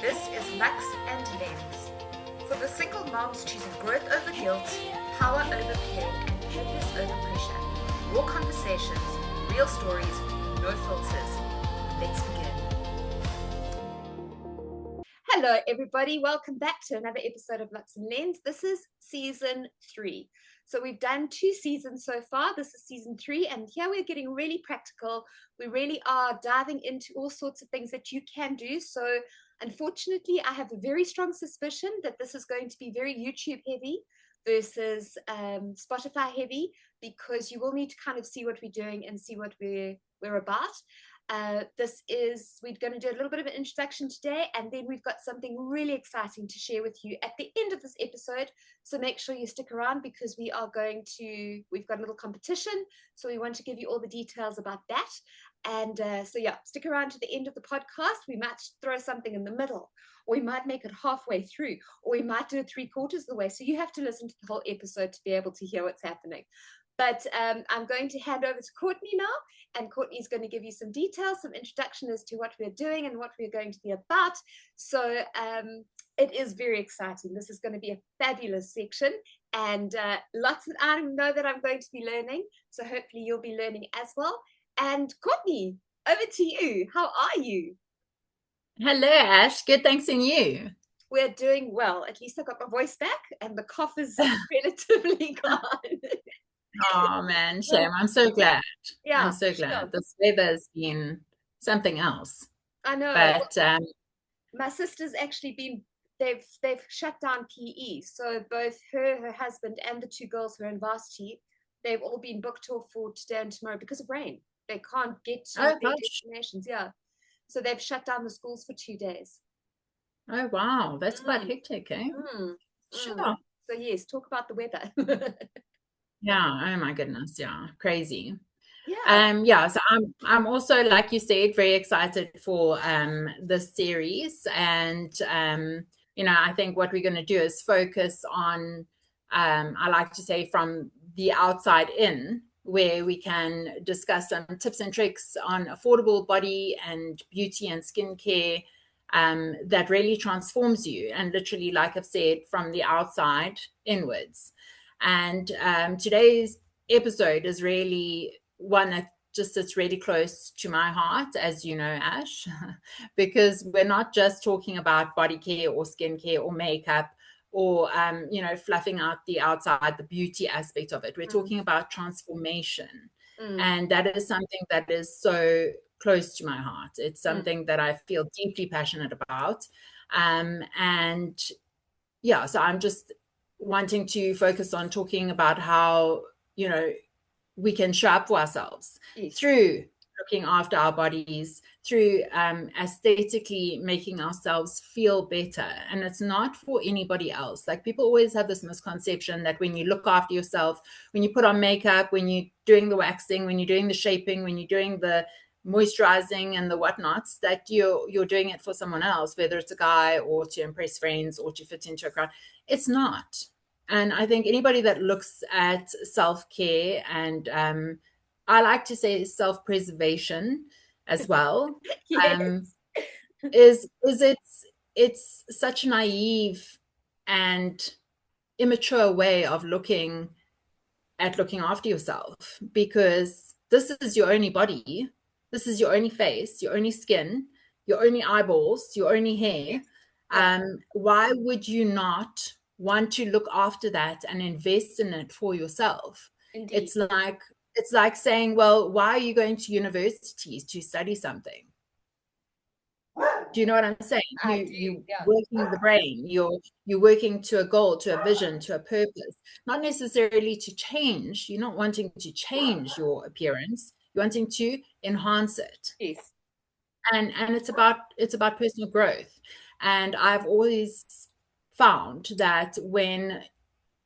This is Luxe Lens. For the single moms choosing growth over guilt, power over pain, and purpose over pressure. Raw conversations, real stories, no filters. Let's begin. Hello, everybody. Welcome back to another episode of Luxe Lens. This is season 3. So we've done 2 seasons so far. This is season 3, and here we're getting really practical. We really are diving into all sorts of things that you can do. So unfortunately, I have a very strong suspicion that this is going to be very YouTube heavy versus Spotify heavy, because you will need to kind of see what we're doing and see what we're about. We're going to do a little bit of an introduction today, and then we've got something really exciting to share with you at the end of this episode. So make sure you stick around, because we've got a little competition. So we want to give you all the details about that. And stick around to the end of the podcast. We might throw something in the middle, or we might make it halfway through, or we might do it 3/4 of the way. So you have to listen to the whole episode to be able to hear what's happening. But I'm going to hand over to Courtney now, and Courtney's going to give you some details, some introduction as to what we're doing and what we're going to be about. So it is very exciting. This is going to be a fabulous section, and I know that I'm going to be learning. So hopefully you'll be learning as well. And Courtney, over to you. How are you? Hello, Ash. Good, thanks, and you? We're doing well. At least I got my voice back, and the cough is relatively gone. Oh man, shame. I'm so glad. Yeah, I'm so glad. sure. This weather's been something else. I know. But My sister's actually been, they've shut down PE. So both her husband, and the 2 girls who are in varsity, they've all been booked off for today and tomorrow because of rain. They can't get to their destinations. Yeah. So they've shut down the schools for 2 days. Oh wow, that's quite hectic, eh? Sure. So yes, talk about the weather. Yeah, oh my goodness, yeah, crazy. Yeah. So I'm also, like you said, very excited for this series. And I think what we're going to do is focus on I like to say, from the outside in, where we can discuss some tips and tricks on affordable body and beauty and skincare that really transforms you, and literally, like I've said, from the outside inwards. And today's episode is really one that just sits really close to my heart, as you know, Ash, because we're not just talking about body care or skincare or makeup or, fluffing out the outside, the beauty aspect of it. We're talking about transformation. And that is something that is so close to my heart. It's something that I feel deeply passionate about. So I'm just wanting to focus on talking about how, we can show up for ourselves through looking after our bodies, through aesthetically making ourselves feel better. And it's not for anybody else. Like, people always have this misconception that when you look after yourself, when you put on makeup, when you're doing the waxing, when you're doing the shaping, when you're doing the moisturizing and the whatnots, that you're doing it for someone else, whether it's a guy or to impress friends or to fit into a crowd. It's not. And I think anybody that looks at self-care, and I like to say self-preservation as well, Yes. is it's such a naive and immature way of looking after yourself, because this is your only body, this is your only face, your only skin, your only eyeballs, your only hair. Why would you not want to look after that and invest in it for yourself? Indeed. It's like saying, well, why are you going to universities to study something? Do you know what I'm saying? You're working the brain. You're working to a goal, to a vision, to a purpose. Not necessarily to change. You're not wanting to change your appearance. You're wanting to enhance it. Yes. And it's about personal growth. And I've always found that when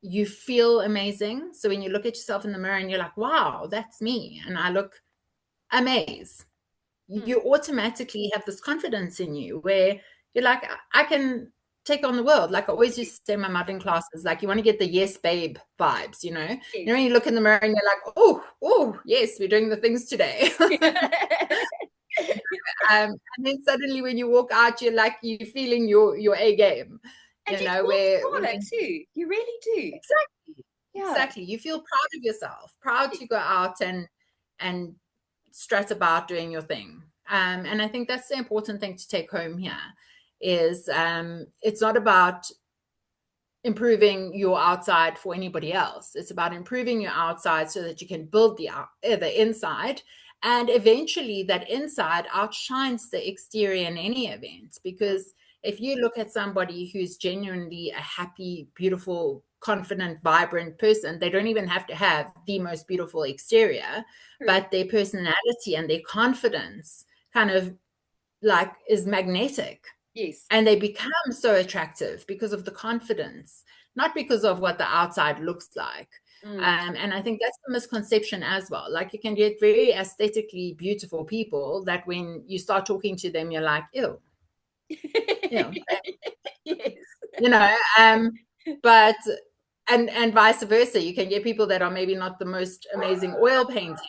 you feel amazing, so when you look at yourself in the mirror and you're like, wow, that's me, and I look amazing, you automatically have this confidence in you where you're like, I can take on the world. Like I always used to say in my modeling classes, like, you want to get the yes babe vibes, you know? You know, when you look in the mirror and you're like, oh, yes, we're doing the things today. And then suddenly when you walk out, you're like, you're feeling your A game, And you know, feel where proud too. You really do. exactly, Yeah. exactly. You feel proud of yourself, proud to go out and strut about doing your thing. And I think that's the important thing to take home here is it's not about improving your outside for anybody else. It's about improving your outside so that you can build the inside. And eventually that inside outshines the exterior in any event. Because if you look at somebody who's genuinely a happy, beautiful, confident, vibrant person, they don't even have to have the most beautiful exterior, but their personality and their confidence kind of like is magnetic. Yes. And they become so attractive because of the confidence, not because of what the outside looks like. And I think that's the misconception as well. Like you can get very aesthetically beautiful people that when you start talking to them, you're like, ew, ew. Yes. You know, but and vice versa. You can get people that are maybe not the most amazing oil paintings,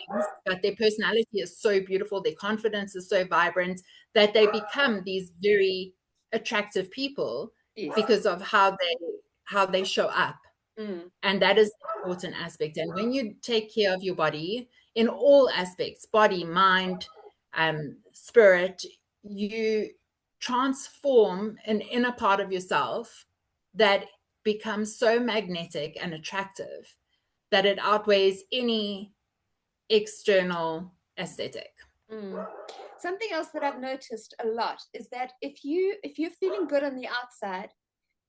but their personality is so beautiful, their confidence is so vibrant that they become these very attractive people Yes. because of how they show up. And that is the important aspect. And when you take care of your body in all aspects, body, mind, spirit, you transform an inner part of yourself that becomes so magnetic and attractive that it outweighs any external aesthetic. Something else that I've noticed a lot is that if you're feeling good on the outside,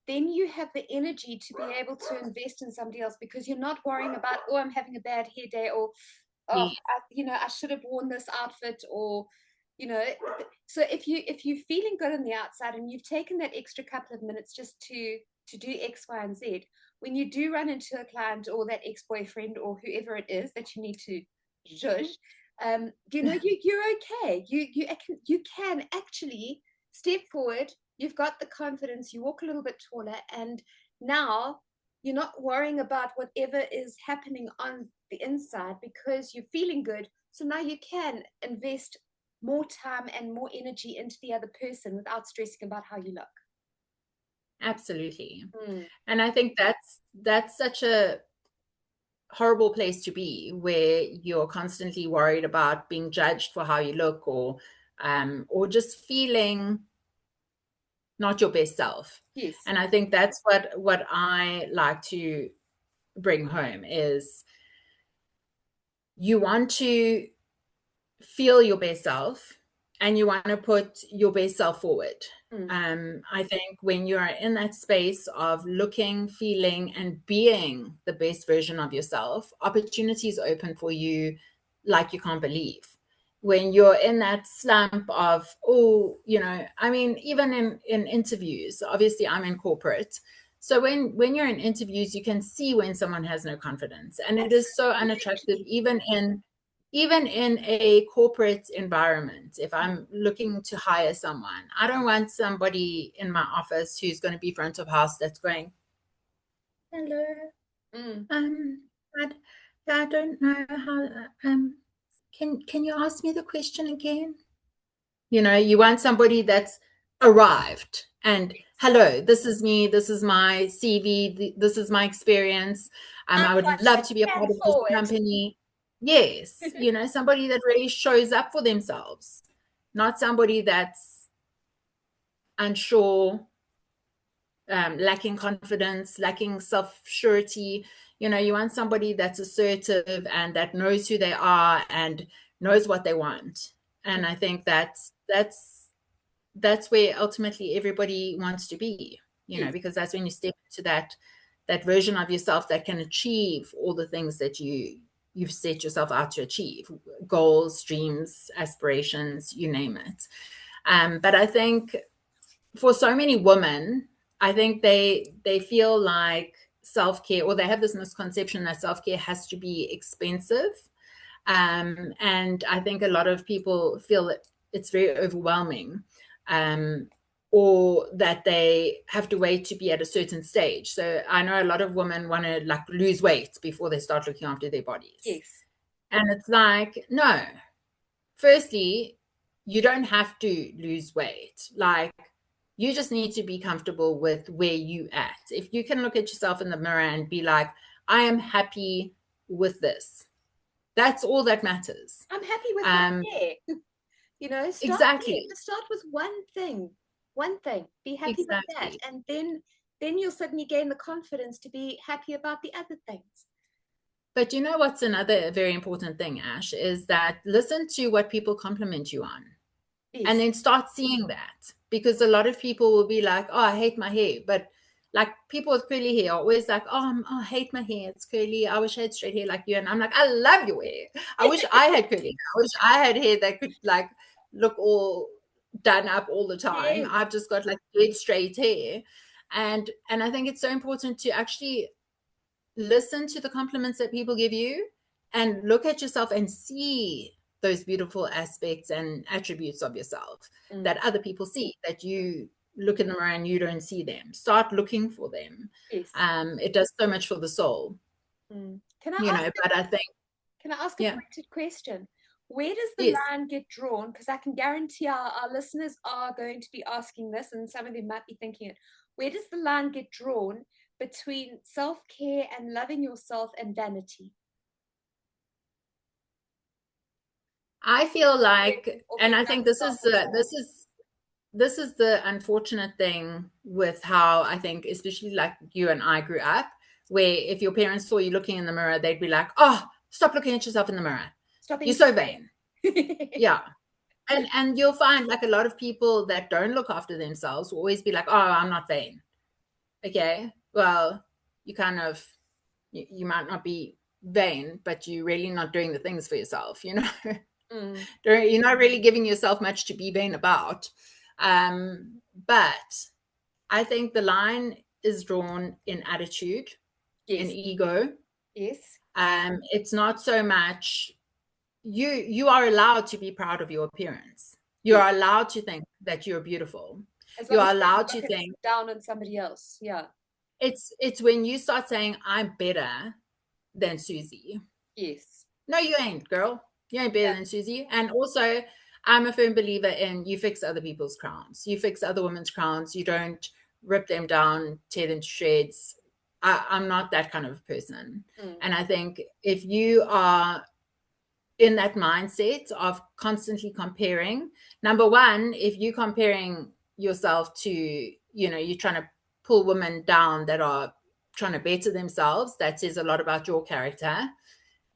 then you have the energy to be able to invest in somebody else because you're not worrying about, oh, I'm having a bad hair day, or oh, I should have worn this outfit, or so if you're feeling good on the outside and you've taken that extra couple of minutes just to do X, Y, and Z, when you do run into a client or that ex-boyfriend or whoever it is that you need to judge, you're okay. You can actually step forward. You've got the confidence, you walk a little bit taller, and now you're not worrying about whatever is happening on the inside because you're feeling good. So now you can invest more time and more energy into the other person without stressing about how you look. Absolutely. And I think that's such a horrible place to be where you're constantly worried about being judged for how you look or just feeling not your best self. Yes. And I think that's what I like to bring home is you want to feel your best self and you want to put your best self forward. I think when you're in that space of looking, feeling, and being the best version of yourself, opportunities open for you like you can't believe. When you're in that slump of, oh, I mean, even in interviews, obviously I'm in corporate. So when you're in interviews, you can see when someone has no confidence. And it is so unattractive, even in a corporate environment. If I'm looking to hire someone, I don't want somebody in my office who's going to be front of house that's going, hello, I don't know how, can you ask me the question again? You want somebody that's arrived and hello, this is me, this is my CV, this is my experience. I would love to be a part of this company. Yes, somebody that really shows up for themselves, not somebody that's unsure, lacking confidence, lacking self-surety. You want somebody that's assertive and that knows who they are and knows what they want. And I think that's where ultimately everybody wants to be, because that's when you step into that version of yourself that can achieve all the things that you've set yourself out to achieve, goals, dreams, aspirations, you name it. But I think for so many women, I think they feel like self-care, or they have this misconception that self-care has to be expensive. And I think a lot of people feel that it's very overwhelming, or that they have to wait to be at a certain stage. So I know a lot of women want to like lose weight before they start looking after their bodies. Yes. And it's like, no. Firstly, you don't have to lose weight. Like, you just need to be comfortable with where you at. If you can look at yourself in the mirror and be like, I am happy with this, that's all that matters. I'm happy with my hair. Start there. Exactly. Just start with one thing. One thing. Be happy with that. Exactly. And then you'll suddenly gain the confidence to be happy about the other things. But you know what's another very important thing, Ash, is that listen to what people compliment you on. And Yes. then start seeing that, because a lot of people will be like, oh, I hate my hair. But like, people with curly hair are always like, I hate my hair, it's curly, I wish I had straight hair like you. And I'm like, I love your hair. I wish I had curly hair. I wish I had hair that could like look all done up all the time. Yes. I've just got like dead straight hair. And I think it's so important to actually listen to the compliments that people give you and look at yourself and see those beautiful aspects and attributes of yourself that other people see, that you look in the mirror and you don't see them. Start looking for them. Yes. It does so much for the soul. Can I ask a Yeah. pointed question? Where does the Yes. line get drawn? Because I can guarantee our listeners are going to be asking this, and some of them might be thinking it. Where does the line get drawn between self-care and loving yourself and vanity? I feel like, and I think this is the unfortunate thing with how I think, especially like you and I grew up, where if your parents saw you looking in the mirror, they'd be like, oh, stop looking at yourself in the mirror. You're so vain. Yeah. And you'll find like a lot of people that don't look after themselves will always be like, oh, I'm not vain. Okay, well, you kind of, you might not be vain, but you're really not doing the things for yourself, you know. You're not really giving yourself much to be vain about. But I think the line is drawn in attitude, in ego. Yes. It's not so much, you are allowed to be proud of your appearance. You are allowed to think that you're beautiful. You are allowed to think down on somebody else. Yeah. It's when you start saying, I'm better than Susie. Yes. No, you ain't, girl. You ain't better than Susie. And also, I'm a firm believer in, you fix other people's crowns. You fix other women's crowns. You don't rip them down, tear them to shreds. I'm not that kind of person. And I think if you are in that mindset of constantly comparing, number one, if you're comparing yourself to, you're trying to pull women down that are trying to better themselves, that says a lot about your character.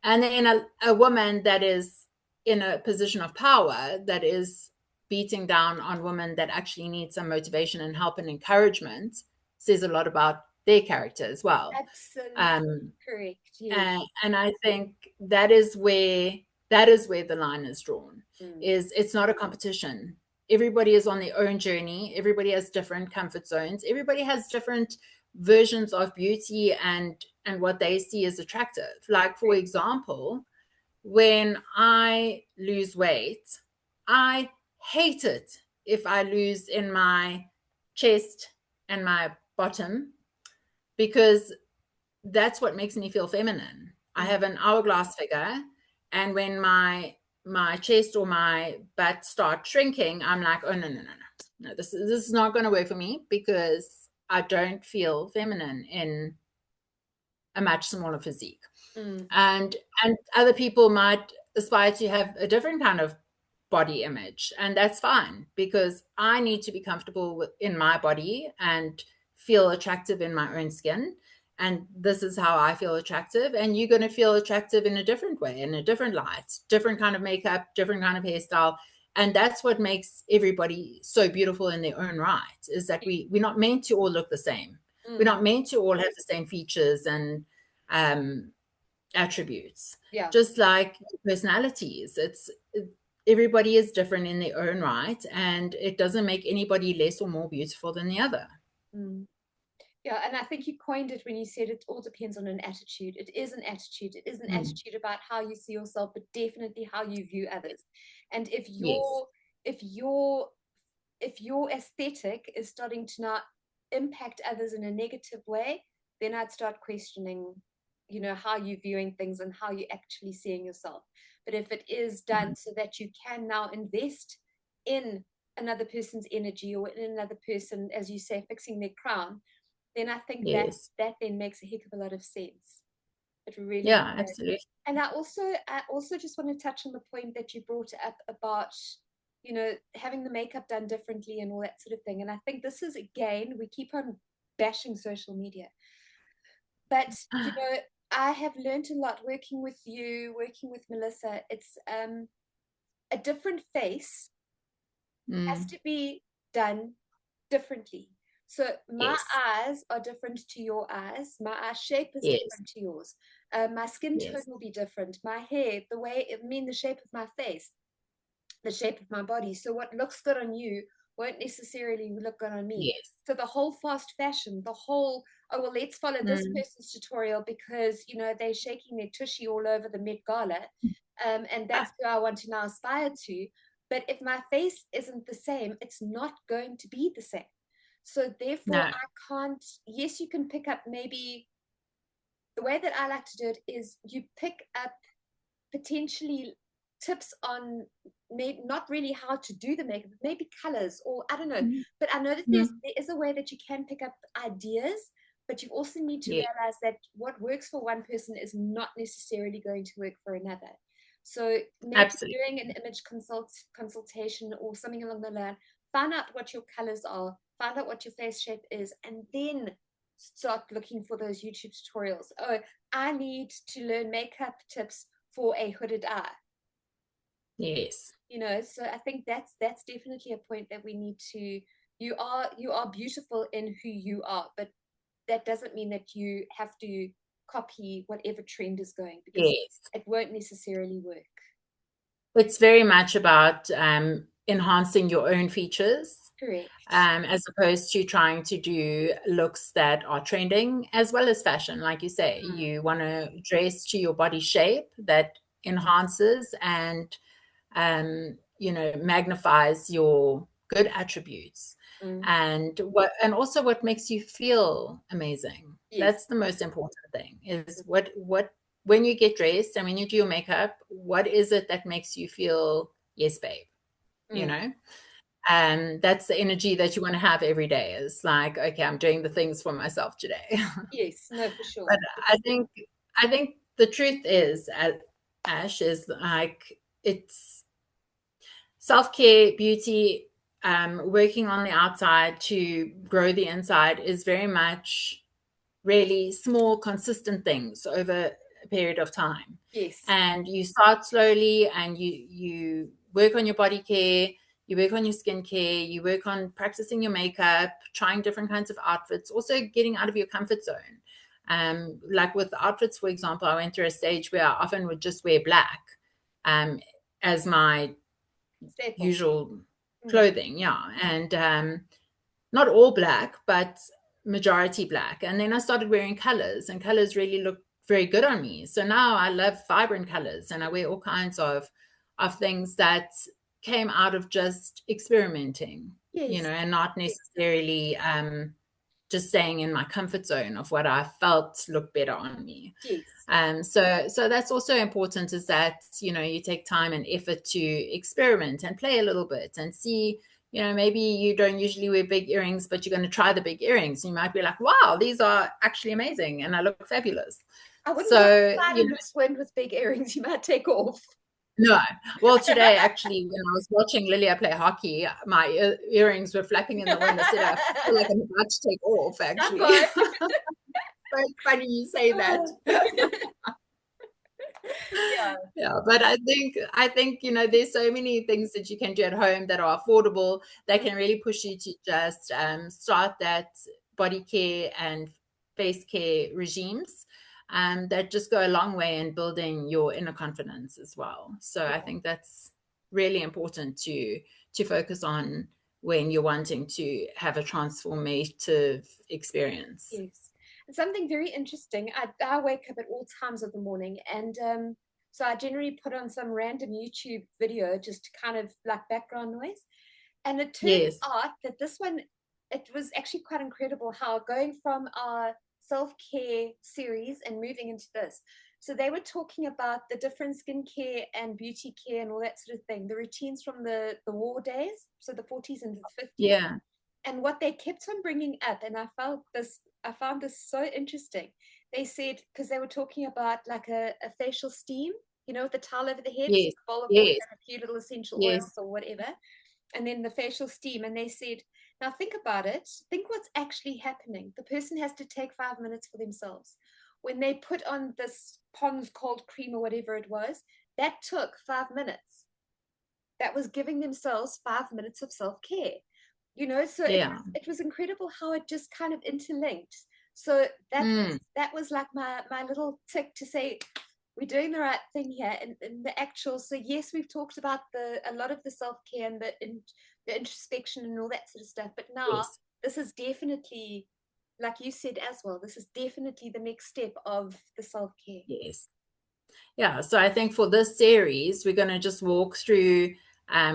And then a woman that is in a position of power, that is beating down on women that actually need some motivation and help and encouragement, says a lot about their character as well. Absolutely correct. Yes. And I think that is where the line is drawn. Is it's not a competition. Everybody is on their own journey. Everybody has different comfort zones. Everybody has different versions of beauty and what they see as attractive. Like, for example, when I lose weight, I hate it if I lose in my chest and my bottom, because that's what makes me feel feminine. I have an hourglass figure, and when my chest or my butt start shrinking, I'm like, oh, no, this is not going to work for me, because I don't feel feminine in a much smaller physique. And other people might aspire to have a different kind of body image, and that's fine, because I need to be comfortable in my body and feel attractive in my own skin. And this is how I feel attractive. And you're going to feel attractive in a different way, in a different light, different kind of makeup, different kind of hairstyle. And that's what makes everybody so beautiful in their own right, is that we're not meant to all look the same. We're not meant to all have the same features and attributes. Just like personalities, everybody is different in their own right, and it doesn't make anybody less or more beautiful than the other. Yeah, and I think you coined it when you said it all depends on an attitude. It is an attitude. It is an attitude about how you see yourself, but definitely how you view others. And if your aesthetic is starting to not impact others in a negative way, then I'd start questioning, how you're viewing things and how you're actually seeing yourself. But if it is done so that you can now invest in another person's energy or in another person, as you say, fixing their crown, then I think that Yes. that then makes a heck of a lot of sense. It really Yeah, does. absolutely. And I also just want to touch on the point that you brought up about, having the makeup done differently and all that sort of thing. And I think this is, again, we keep on bashing social media. But, I have learned a lot working with you, working with Melissa. It's a different face has to be done differently. So my Yes. eyes are different to your eyes. My eye shape is Yes. different to yours. My skin tone Yes. will be different. My hair, the shape of my face, the shape of my body. So what looks good on you won't necessarily look good on me. Yes. So the whole fast fashion, the whole, oh, well, let's follow this Mm. person's tutorial because, they're shaking their tushy all over the Met Gala. And that's who I want to now aspire to. But if my face isn't the same, it's not going to be the same. So therefore, No. I can't, yes, you can pick up maybe the way that I like to do it is you pick up potentially tips on maybe not really how to do the makeup, maybe colors or I don't know. But I know that there Mm. is a way that you can pick up ideas, but you also need to Yeah, realize that what works for one person is not necessarily going to work for another. So maybe absolutely. doing an image consultation or something along the line, find out what your colors are, find out what your face shape is, and then start looking for those YouTube tutorials. Oh, I need to learn makeup tips for a hooded eye. Yes. So I think that's definitely a point that we need to, you are beautiful in who you are, but that doesn't mean that you have to copy whatever trend is going because Yes. it won't necessarily work. It's very much about enhancing your own features, Correct. as opposed to trying to do looks that are trending as well as fashion. Like you say, you want to dress to your body shape that enhances and magnifies your good attributes. Mm. And also what makes you feel amazing. Yes. That's the most important thing is what when you get dressed and when you do your makeup, what is it that makes you feel, yes, babe, you Mm. know? And that's the energy that you want to have every day is like, okay, I'm doing the things for myself today. Yes, no, for sure. But I think the truth is, Ash, is like it's self-care, beauty, working on the outside to grow the inside is very much really small, consistent things over a period of time. Yes. And you start slowly and you work on your body care, you work on your skincare, you work on practicing your makeup, trying different kinds of outfits, also getting out of your comfort zone. Like with outfits, for example, I went through a stage where I often would just wear black as my Staple. usual Mm. clothing, yeah. And not all black, but majority black. And then I started wearing colors, and colors really looked very good on me. So now I love vibrant colors, and I wear all kinds of things that came out of just experimenting, Yes. and not necessarily just staying in my comfort zone of what I felt looked better on me. Yes. So that's also important is that, you take time and effort to experiment and play a little bit and see, maybe you don't usually wear big earrings, but you're going to try the big earrings. You might be like, wow, these are actually amazing and I look fabulous. I wouldn't go So, outside in this wind with big earrings. You might take off. no. Well, today, actually, when I was watching Lilia play hockey, my earrings were flapping in the wind. I said, I feel like I'm about to take off, actually. Very funny you say that. Yeah. Yeah, but I think there's so many things that you can do at home that are affordable that can really push you to just start that body care and face care regimes that just go a long way in building your inner confidence as well. So I think that's really important to focus on when you're wanting to have a transformative experience. Yes. And something very interesting. I wake up at all times of the morning, and so I generally put on some random YouTube video just to kind of like background noise. And it turned Yes. out that this one, it was actually quite incredible how going from our self-care series and moving into this, So they were talking about the different skincare and beauty care and all that sort of thing, the routines from the war days, so the 40s and the 50s, Yeah. and what they kept on bringing up. And I found this so interesting. They said, because they were talking about like a facial steam, with the towel over the head, Yes. a bowl of water Yes. and a few little essential oils Yes. or whatever, and then the facial steam. And they said, now think about it. Think what's actually happening. The person has to take 5 minutes for themselves. When they put on this Pond's cold cream or whatever it was, that took 5 minutes. That was giving themselves 5 minutes of self-care. So Yeah. it was incredible how it just kind of interlinked. So that was like my little tick to say we're doing the right thing here. And the actual, so yes, we've talked about a lot of the self-care and the introspection and all that sort of stuff, but now Yes. this is definitely, like you said as well, this is definitely the next step of the self-care. Yes. Yeah. So I think for this series, we're going to just walk through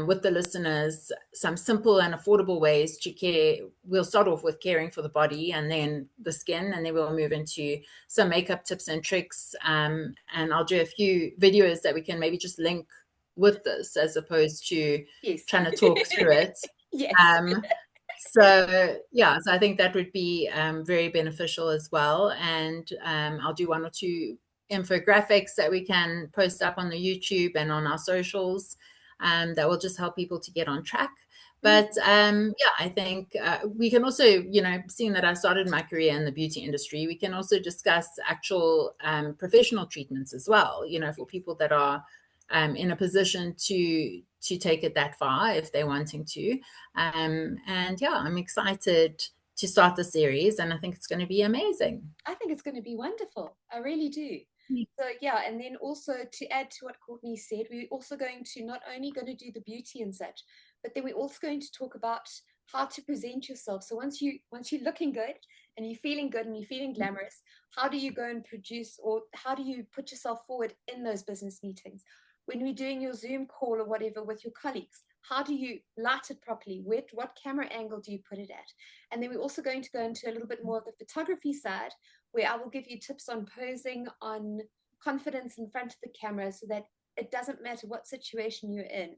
with the listeners some simple and affordable ways to care. We'll start off with caring for the body and then the skin, and then we'll move into some makeup tips and tricks. And I'll do a few videos that we can maybe just link with this as opposed to Yes. trying to talk through it. Yes. So yeah, so I think that would be very beneficial as well. And I'll do one or two infographics that we can post up on the YouTube and on our socials that will just help people to get on track. But yeah, I think we can also, seeing that I started my career in the beauty industry, we can also discuss actual professional treatments as well, for people that are in a position to take it that far if they're wanting to. And yeah, I'm excited to start the series, and I think it's going to be amazing. I think it's going to be wonderful. I really do. So yeah, and then also to add to what Courtney said, we're also going to not only going to do the beauty and such, but then we're also going to talk about how to present yourself. So once you're looking good and you're feeling good and you're feeling glamorous, how do you go and produce, or how do you put yourself forward in those business meetings? When we're doing your Zoom call or whatever with your colleagues, how do you light it properly? What camera angle do you put it at? And then we're also going to go into a little bit more of the photography side, where I will give you tips on posing, on confidence in front of the camera, so that it doesn't matter what situation you're in,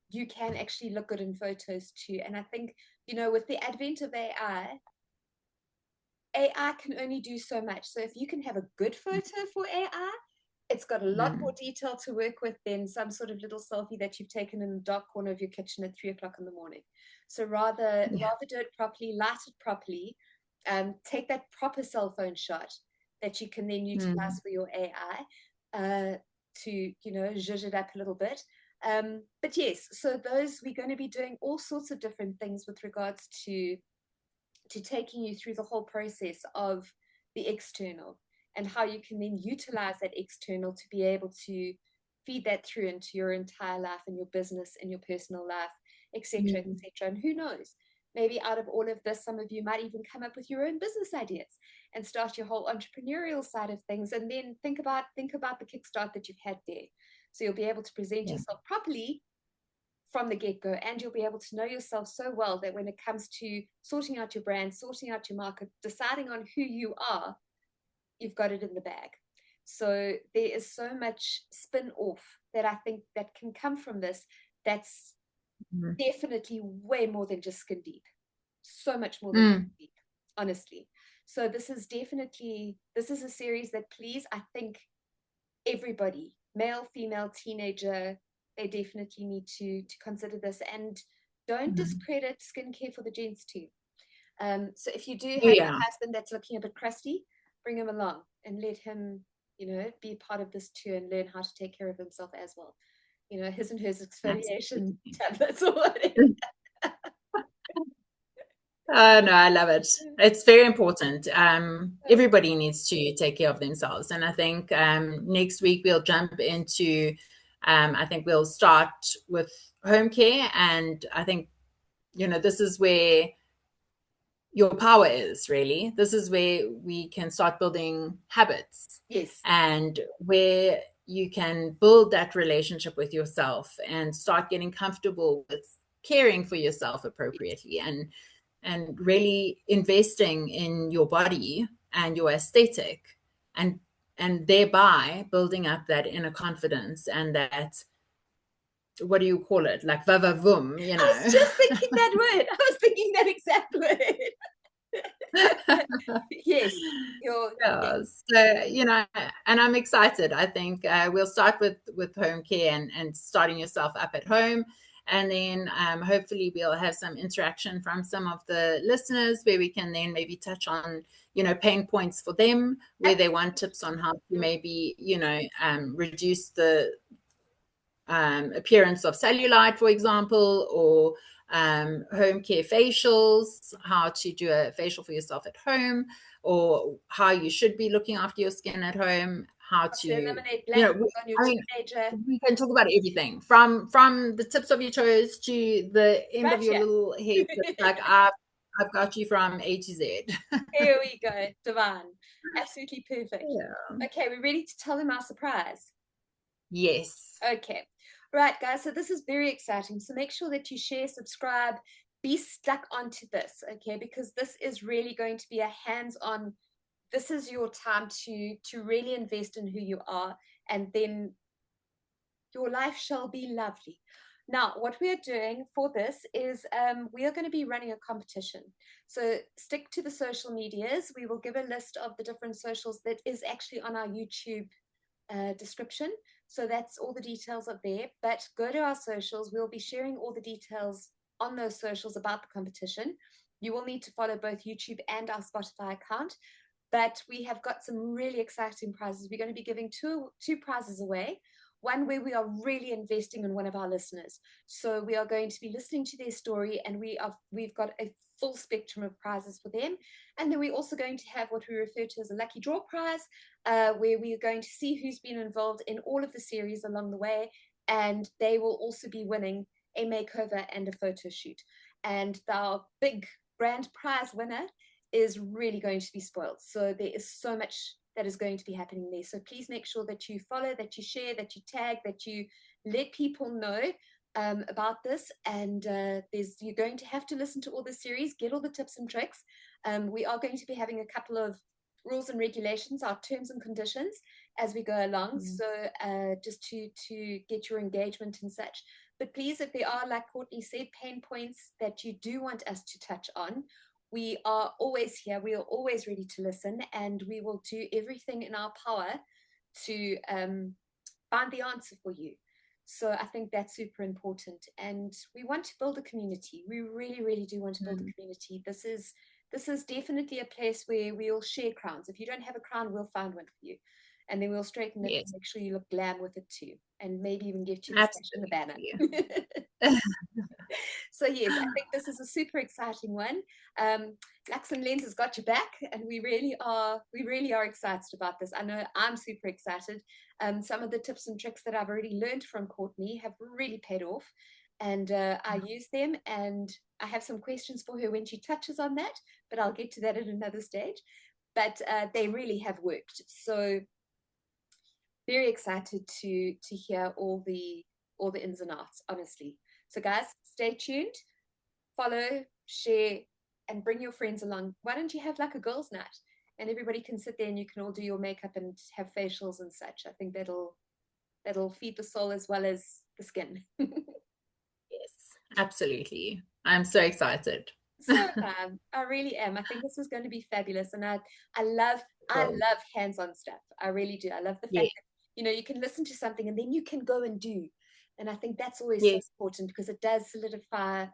you can actually look good in photos too. And I think, with the advent of AI can only do so much. So if you can have a good photo for AI, it's got a lot more detail to work with than some sort of little selfie that you've taken in the dark corner of your kitchen at 3 o'clock in the morning. So rather do it properly, light it properly, take that proper cell phone shot that you can then utilize for your AI to, zhuzh it up a little bit. But yes, so we're going to be doing all sorts of different things with regards to taking you through the whole process of the external and how you can then utilize that external to be able to feed that through into your entire life and your business and your personal life, etc., etc. And who knows, maybe out of all of this, some of you might even come up with your own business ideas and start your whole entrepreneurial side of things. And then think about the kickstart that you've had there. So you'll be able to present yourself properly from the get-go, and you'll be able to know yourself so well that when it comes to sorting out your brand, sorting out your market, deciding on who you are, you've got it in the bag. So there is so much spin-off that I think that can come from this, that's definitely way more than just skin deep. So much more than skin deep, honestly. So this is a series that, please, I think everybody, male, female, teenager, they definitely need to consider this. And don't discredit skincare for the gents too. So if you do have a husband that's looking a bit crusty, bring him along and let him, be part of this too, and learn how to take care of himself as well. His and hers exfoliation tablets or whatever. Oh, no, I love it. It's very important. Everybody needs to take care of themselves. And I think next week we'll jump into, I think we'll start with home care. And I think, this is where your power is, really. This is where we can start building habits. Yes. And where you can build that relationship with yourself and start getting comfortable with caring for yourself appropriately and really investing in your body and your aesthetic and and thereby building up that inner confidence and that, what do you call it, like vavavoom, you I know. was just thinking that word. I was thinking that exact word. Yes, Yeah, so you know, and I'm excited. I think we'll start with home care and starting yourself up at home, and then hopefully we'll have some interaction from some of the listeners where we can then maybe touch on, you know, pain points for them where they want tips on how to maybe, you know, reduce the appearance of cellulite, for example, or home care facials, how to do a facial for yourself at home, or how you should be looking after your skin at home, how to, eliminate you know, blackheads on your I mean, teenager. we can talk about everything from the tips of your toes to the end of your Gotcha. little head. It's like I've got you from A to Z. Here we go, divine. Absolutely perfect. Yeah. Okay, we're ready to tell them our surprise. Yes. Okay, right, guys. So this is very exciting. So make sure that you share, subscribe, be stuck onto this, okay? Because this is really going to be a hands-on. This is your time to really invest in who you are, and then your life shall be lovely. Now, what we are doing for this is we are going to be running a competition. So stick to the social medias. We will give a list of the different socials that is actually on our YouTube description. So that's all the details up there. But go to our socials. We'll be sharing all the details on those socials about the competition. You will need to follow both YouTube and our Spotify account. But we have got some really exciting prizes. We're going to be giving two prizes away. One where we are really investing in one of our listeners. So we are going to be listening to their story, and we've got a full spectrum of prizes for them. And then we're also going to have what we refer to as a lucky draw prize, where we are going to see who's been involved in all of the series along the way, and they will also be winning a makeover and a photo shoot. And our big grand prize winner is really going to be spoiled. So there is so much that is going to be happening there. So please make sure that you follow, that you share, that you tag, that you let people know about this. And you're going to have to listen to all the series, get all the tips and tricks. We are going to be having a couple of rules and regulations, our terms and conditions as we go along. So just to get your engagement and such. But please, if there are, like Courtney said, pain points that you do want us to touch on, we are always here. We are always ready to listen, and we will do everything in our power to find the answer for you. So I think that's super important. And we want to build a community. We really, really do want to build a community. This is definitely a place where we all share crowns. If you don't have a crown, we'll find one for you. And then we'll straighten it and make sure you look glam with it too. And maybe even get you the stash in the banner. So yes, I think this is a super exciting one. Luxe Lens has got your back, and we really are excited about this. I know I'm super excited. Some of the tips and tricks that I've already learned from Courtney have really paid off, and I use them. And I have some questions for her when she touches on that, but I'll get to that at another stage. But they really have worked. So very excited to hear all the ins and outs, honestly. So guys, stay tuned, follow, share, and bring your friends along. Why don't you have like a girls' night, and everybody can sit there and you can all do your makeup and have facials and such. I think that'll feed the soul as well as the skin. Yes, absolutely. I'm so excited. So I really am. I think this is going to be fabulous, and I love hands-on stuff. I really do. I love the fact that you can listen to something and then you can go and do. And I think that's always so important, because it does solidify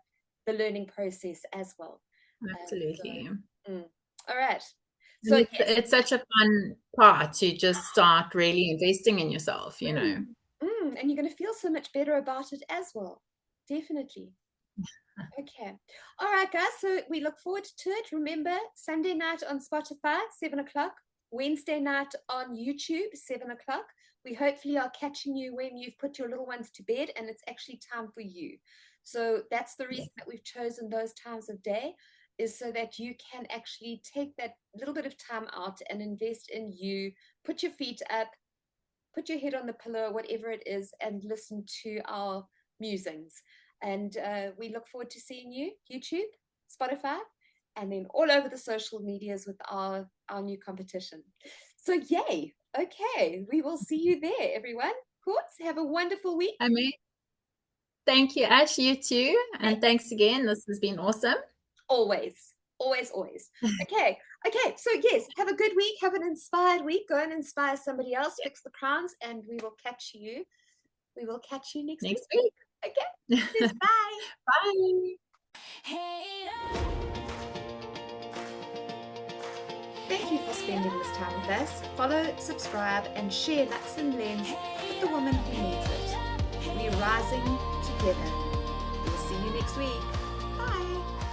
the learning process as well. Absolutely. All right. So it's such a fun part to just start really investing in yourself, you know. And you're going to feel so much better about it as well. Definitely. Okay. All right, guys. So we look forward to it. Remember, Sunday night on Spotify, 7 o'clock. Wednesday night on YouTube, 7 o'clock. We hopefully are catching you when you've put your little ones to bed and it's actually time for you. So that's the reason that we've chosen those times of day, is so that you can actually take that little bit of time out and invest in you, put your feet up, put your head on the pillow, whatever it is, and listen to our musings. And we look forward to seeing you, YouTube, Spotify, and then all over the social medias with our new competition. So yay. Okay, we will see you there, everyone. Courts, have a wonderful week. I mean, thank you, Ash. You too. And thanks again. This has been awesome. Always, always, always. Okay, okay. So yes, have a good week. Have an inspired week. Go and inspire somebody else. Fix the crowns, and we will catch you. We will catch you next week. Okay. Cheers, bye. Bye. Thank you for spending this time with us. Follow, subscribe, and share Luxe Lens with the woman who needs it. We're rising together. We'll see you next week. Bye.